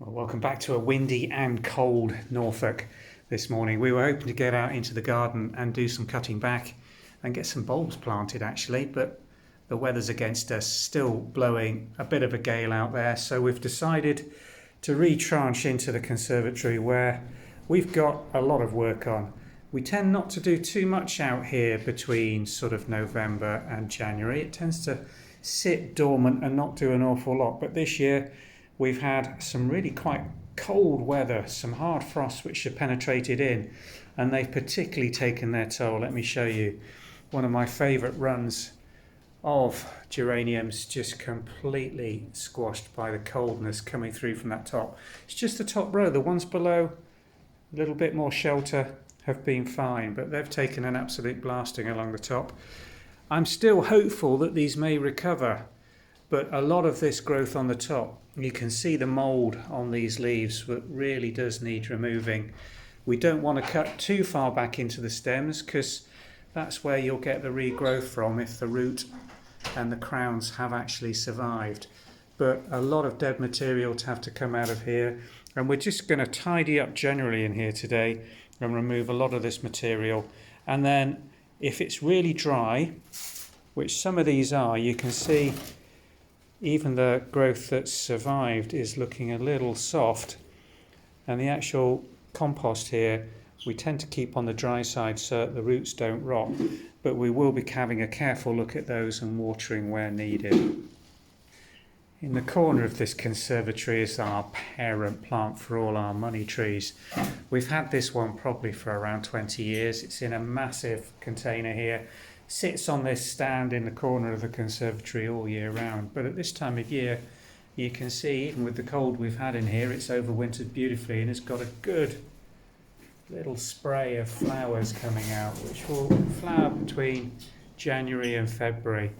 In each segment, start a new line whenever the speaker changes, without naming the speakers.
Well, welcome back to a windy and cold Norfolk this morning. We were hoping to get out into the garden and do some cutting back and get some bulbs planted actually, but the weather's against us, still blowing a bit of a gale out there. So we've decided to retranche into the conservatory where we've got a lot of work on. We tend not to do too much out here between sort of November and January. It tends to sit dormant and not do an awful lot, but this year we've had some really quite cold weather, some hard frosts which have penetrated in, and they've particularly taken their toll. Let me show you one of my favourite runs of geraniums, just completely squashed by the coldness coming through from that top. It's just the top row. The ones below, a little bit more shelter, have been fine, but they've taken an absolute blasting along the top. I'm still hopeful that these may recover, but a lot of this growth on the top, you can see the mould on these leaves that really does need removing. We don't want to cut too far back into the stems because that's where you'll get the regrowth from if the root and the crowns have actually survived. But a lot of dead material to have to come out of here, and we're just going to tidy up generally in here today and remove a lot of this material. And then if it's really dry, which some of these are, you can see even the growth that's survived is looking a little soft, and the actual compost here we tend to keep on the dry side so that the roots don't rot, but we will be having a careful look at those and watering where needed. In the corner of this conservatory is our parent plant for all our money trees. We've had this one probably for around 20 years. It's in a massive container here. Sits on this stand in the corner of the conservatory all year round, but at this time of year you can see, even with the cold we've had in here, it's overwintered beautifully and it's got a good little spray of flowers coming out, which will flower between January and February.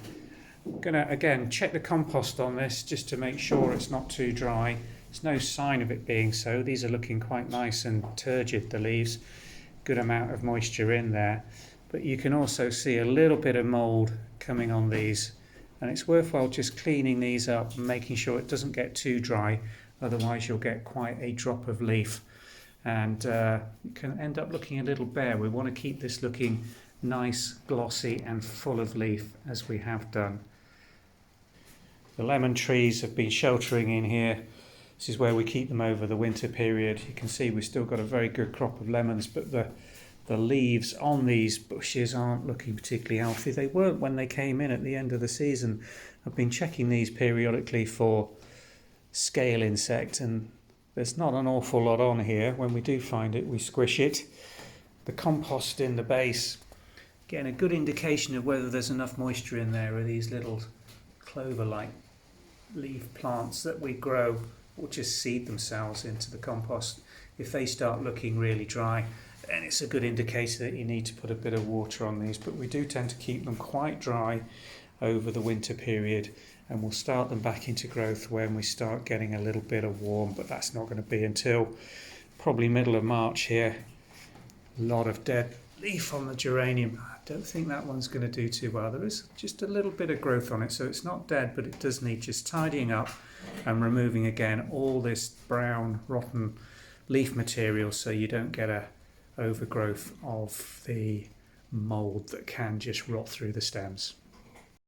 I'm going to again check the compost on this just to make sure it's not too dry. There's no sign of it being so. These are looking quite nice and turgid, the leaves, good amount of moisture in there. But you can also see a little bit of mould coming on these, and it's worthwhile just cleaning these up and making sure it doesn't get too dry, otherwise you'll get quite a drop of leaf and it can end up looking a little bare. We want to keep this looking nice, glossy and full of leaf as we have done. The lemon trees have been sheltering in here. This is where we keep them over the winter period. You can see we've still got a very good crop of lemons, but the leaves on these bushes aren't looking particularly healthy. They weren't when they came in at the end of the season. I've been checking these periodically for scale insect, and there's not an awful lot on here. When we do find it, we squish it. The compost in the base, getting a good indication of whether there's enough moisture in there, are these little clover-like leaf plants that we grow or just seed themselves into the compost. If they start looking really dry, and it's a good indicator that you need to put a bit of water on these, but we do tend to keep them quite dry over the winter period, and we'll start them back into growth when we start getting a little bit of warm, but that's not going to be until probably middle of March here. A lot of dead leaf on the geranium. I don't think that one's going to do too well. There is just a little bit of growth on it, so it's not dead, but it does need just tidying up and removing again all this brown rotten leaf material so you don't get a overgrowth of the mould that can just rot through the stems.